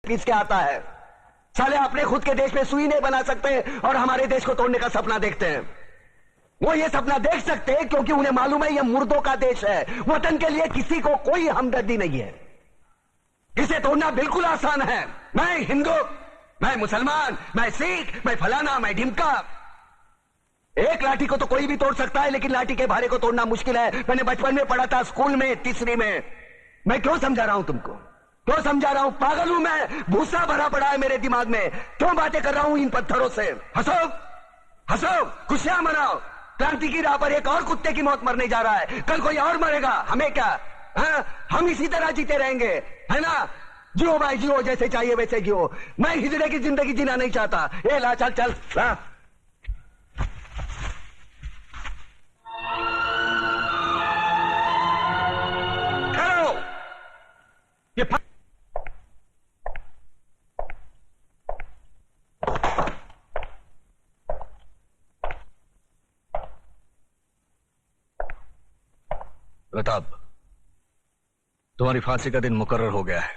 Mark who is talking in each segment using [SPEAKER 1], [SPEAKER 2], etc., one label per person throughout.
[SPEAKER 1] किसके आता है? साले अपने खुद के देश में सुई नहीं बना सकते और हमारे देश को तोड़ने का सपना देखते हैं। वो ये सपना देख सकते हैं क्योंकि उन्हें मालूम है ये मुर्दों का देश है। वतन के लिए किसी को कोई हमदर्दी नहीं है। इसे तोड़ना बिल्कुल आसान है। मैं हिंदू, मैं मुसलमान, मैं सिख, मैं फलाना, मैं ढिमका। एक लाठी को तो कोई भी तोड़ सकता है, लेकिन लाठी के भारे को तोड़ना मुश्किल है। मैंने बचपन में पढ़ा था, स्कूल में, तीसरी में। मैं क्यों समझा रहा हूं तुमको? क्यों समझा रहा हूं? पागल हूं मैं? भूसा भरा पड़ा है मेरे दिमाग में। क्यों बातें कर रहा हूं इन पत्थरों से? हंसो, हंसो, खुशियां मनाओ। क्रांति की राह पर एक और कुत्ते की मौत मरने जा रहा है। कल कोई और मरेगा, हमें क्या? हम इसी तरह जीते रहेंगे, है ना? जियो भाई जियो, जैसे चाहिए वैसे जियो। मैं हिजड़े की जिंदगी जीना नहीं चाहता। ए ला, चल चल ला। हेलो, ये
[SPEAKER 2] प्रताप, तुम्हारी फांसी का दिन मुकर्रर हो गया है।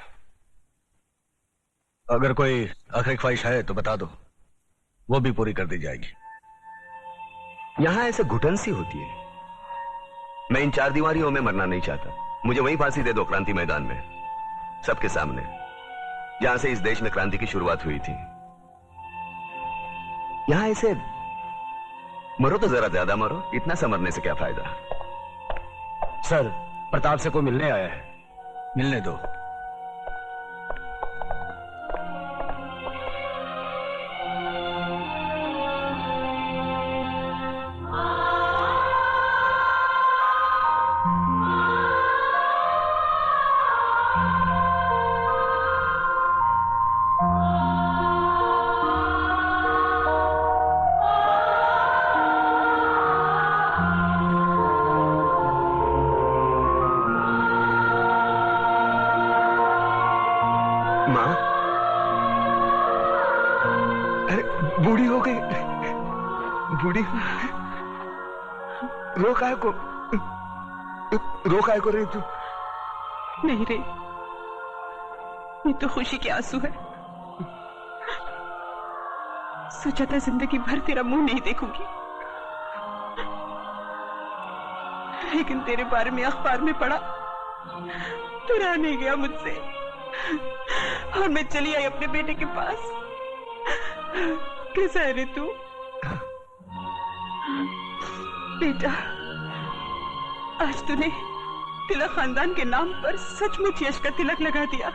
[SPEAKER 2] अगर कोई आखिरी ख्वाहिश है तो बता दो, वो भी पूरी कर दी जाएगी।
[SPEAKER 1] यहां ऐसे घुटन सी होती है। मैं इन चार दीवारियों में मरना नहीं चाहता। मुझे वहीं फांसी दे दो, क्रांति मैदान में, सबके सामने, जहां से इस देश में क्रांति की शुरुआत हुई थी। यहां ऐसे मरो तो जरा ज्यादा मरो। इतना सा मरने से क्या फायदा?
[SPEAKER 2] सर, प्रताप से कोई मिलने आया है। मिलने दो।
[SPEAKER 1] रोका को रही तू?
[SPEAKER 3] नहीं रे, ये तो खुशी के आंसू है। सोचा था जिंदगी भर तेरा मुंह नहीं देखूंगी, लेकिन तेरे बारे में अखबार में पढ़ा तो रहा नहीं गया मुझसे, और मैं चली आई अपने बेटे के पास। कैसा है रे तू? बेटा, आज तूने तिलक खानदान के नाम पर सचमुच यश का तिलक लगा दिया।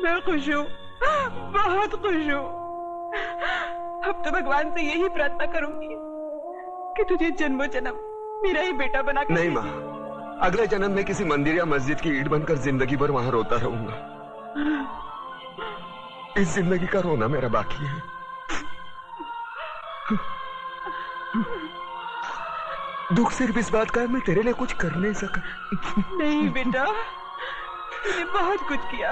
[SPEAKER 3] मैं खुश हूँ, बहुत खुश हूँ। अब तो भगवान से यही प्रार्थना करूंगी कि तुझे जन्मों जन्म मेरा ही बेटा बना कर।
[SPEAKER 1] नहीं माँ, अगले जन्म में किसी मंदिर या मस्जिद की ईंट बनकर जिंदगी भर वहां रोता रहूंगा। इस जिंदगी का रोना मेरा बाकी है। दुख सिर्फ इस बात का है, मैं तेरे लिए कुछ कर नहीं सका।
[SPEAKER 3] नहीं बेटा, तूने बहुत कुछ किया,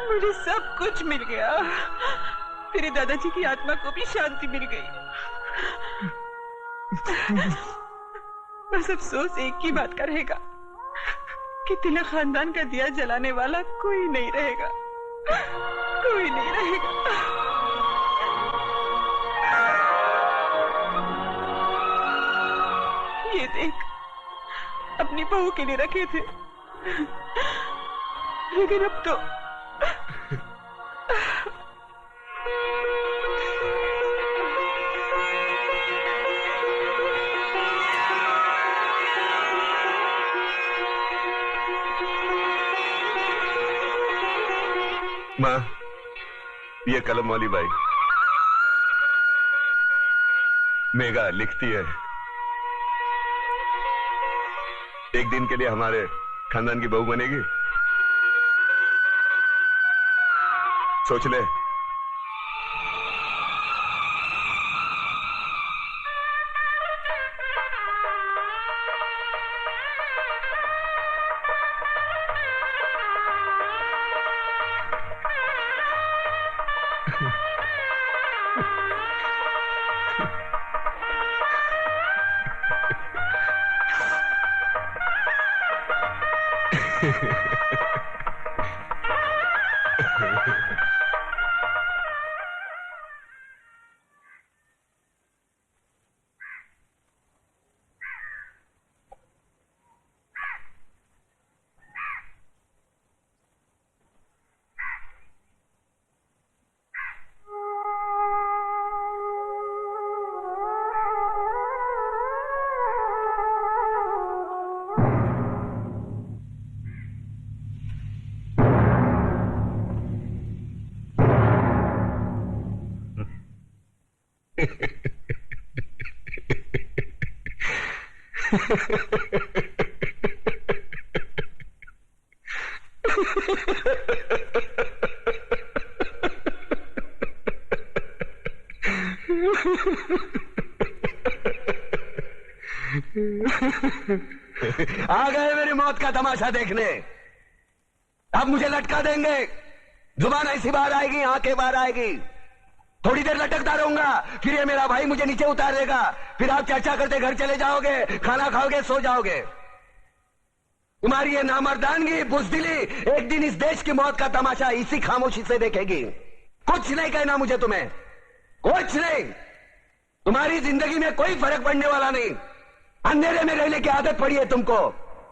[SPEAKER 3] मुझे सब कुछ मिल गया। तेरे दादाजी की आत्मा को भी शांति मिल गई। बस अफसोस एक ही बात का रहेगा कि तिलक खानदान का दिया जलाने वाला कोई नहीं रहेगा, कोई नहीं रहेगा। ये देख, अपनी बहू के लिए रखे थे, लेकिन अब तो
[SPEAKER 1] माँ, ये कलम वाली बाई मेघा लिखती है, एक दिन के लिए हमारे खानदान की बहू बनेगी। सोच ले। आ गए मेरी मौत का तमाशा देखने। अब मुझे लटका देंगे, जुबान ऐसी बाहर आएगी, आंखें बाहर आएगी, थोड़ी देर लटकता रहूंगा, फिर ये मेरा भाई मुझे नीचे उतार देगा, फिर आप चर्चा करते घर चले जाओगे, खाना खाओगे, सो जाओगे। तुम्हारी ये नामर्दानगी, बुज़दिली एक दिन इस देश की मौत का तमाशा इसी खामोशी से देखेगी। कुछ नहीं कहना मुझे तुम्हें, कुछ नहीं। तुम्हारी जिंदगी में कोई फर्क पड़ने वाला नहीं। अंधेरे में रहने की आदत पड़ी है तुमको,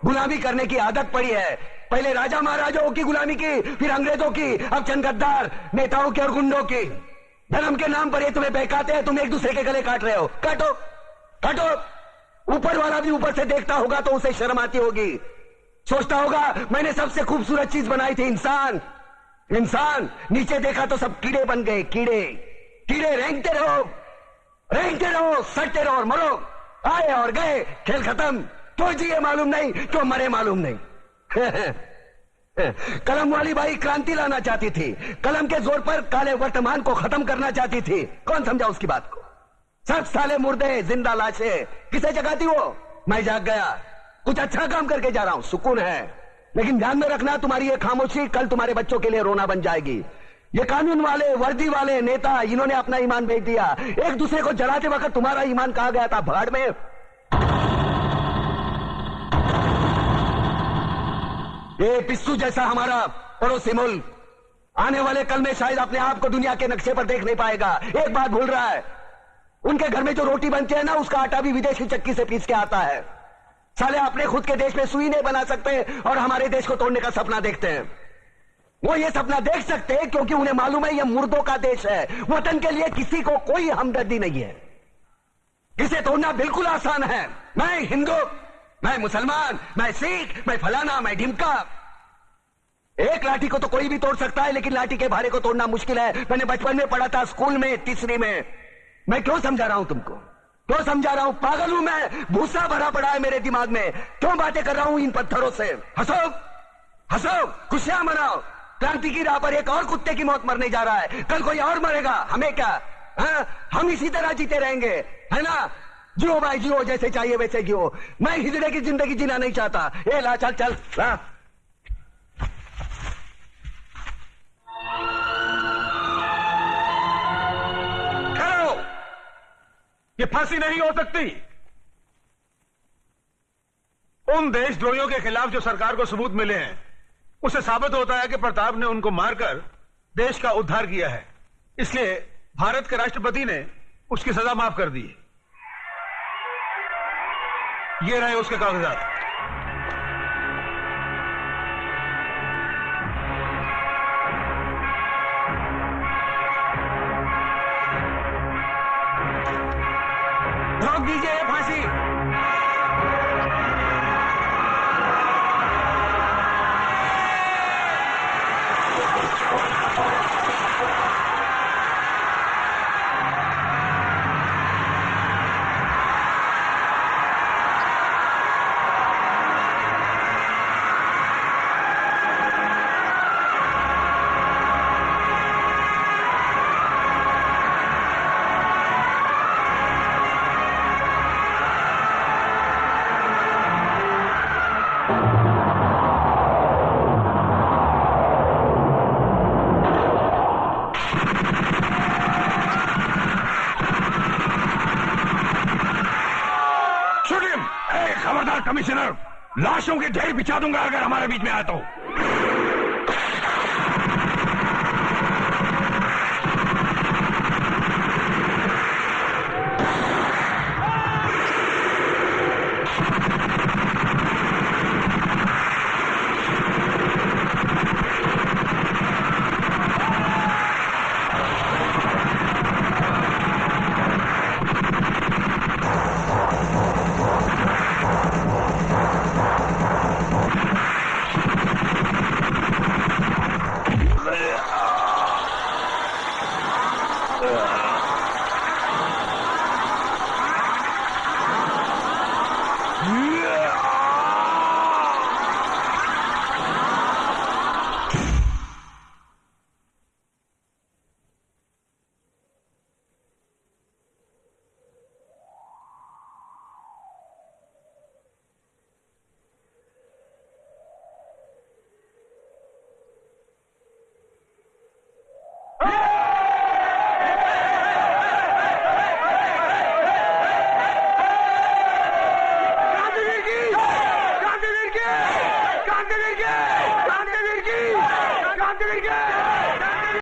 [SPEAKER 1] गुलामी करने की आदत पड़ी है। पहले राजा महाराजाओं की गुलामी की, फिर अंग्रेजों की, अब चंद गद्दार नेताओं की और गुंडों की। धर्म के नाम पर ये तुम्हें बहकाते हैं, तुम एक दूसरे के गले काट रहे हो। काटो काटो। ऊपर वाला भी ऊपर से देखता होगा तो उसे शर्म आती होगी, सोचता होगा मैंने सबसे खूबसूरत चीज बनाई थी, इंसान। इंसान नीचे देखा तो सब कीड़े बन गए, कीड़े कीड़े। रेंगते रहो, सटते रहो और मरो। आए और गए, खेल खत्म। क्यों जिए मालूम नहीं, क्यों मरे मालूम नहीं। कलम वाली बाई क्रांति लाना चाहती थी, कलम के जोर पर काले वर्तमान को खत्म करना चाहती थी। कौन समझा उसकी बात को? सब साले मुर्दे, जिंदा लाशें। किसे जगाती वो? मैं जाग गया, कुछ अच्छा काम करके जा रहा हूं, सुकून है। लेकिन ध्यान में रखना, तुम्हारी ये खामोशी कल तुम्हारे बच्चों के लिए रोना बन जाएगी। ये कानून वाले, वर्दी वाले नेता, इन्होंने अपना ईमान बेच दिया। एक दूसरे को जलाते वक्त तुम्हारा ईमान कहां गया था? भाड़ में। ये पिस्सू जैसा हमारा पड़ोसी मुल्क आने वाले कल में शायद अपने आप को दुनिया के नक्शे पर देख नहीं पाएगा। एक बात भूल रहा है, उनके घर में जो रोटी बनती है ना, उसका आटा भी विदेशी चक्की से पीस के आता है। साले अपने खुद के देश में सुई नहीं बना सकते और हमारे देश को तोड़ने का सपना देखते हैं। वो ये सपना देख सकते हैं क्योंकि उन्हें मालूम है ये मुर्दों का देश है। वतन के लिए किसी को कोई हमदर्दी नहीं है। इसे तोड़ना बिल्कुल आसान है। मैं हिंदू, मैं मुसलमान, मैं सिख, मैं फलाना, मैं ढिमका। एक लाठी को तो कोई भी तोड़ सकता है, लेकिन लाठी के भारे को तोड़ना मुश्किल है। मैंने बचपन में पढ़ा था, स्कूल में, तीसरी में। मैं क्यों समझा रहा हूं तुमको? क्यों समझा रहा हूं? पागल हूं मैं? भूसा भरा पड़ा है मेरे दिमाग में। क्यों बातें कर रहा हूं इन पत्थरों से? हंसो हंसो, खुशियां मनाओ। क्रांति की राह पर एक और कुत्ते की मौत मरने जा रहा है, कल कोई और मरेगा। हमें क्या? हम इसी तरह जीते रहेंगे, है ना? जियो भाई जियो, जैसे चाहिए वैसे जियो। मैं हिजड़े की जिंदगी जीना नहीं चाहता। ए ला, चल चल ला।
[SPEAKER 2] ठहरो, ये फांसी नहीं हो सकती। उन देशद्रोहियों के खिलाफ जो सरकार को सबूत मिले हैं, उससे साबित होता है कि प्रताप ने उनको मारकर देश का उद्धार किया है। इसलिए भारत के राष्ट्रपति ने उसकी सजा माफ कर दी। ये रहे उसके कागजात।
[SPEAKER 1] रोक दीजिए ये फांसी।
[SPEAKER 2] कमिश्नर, लाशों के ढेर बिछा दूंगा अगर हमारे बीच में आया तो।
[SPEAKER 4] क्रांति की जय।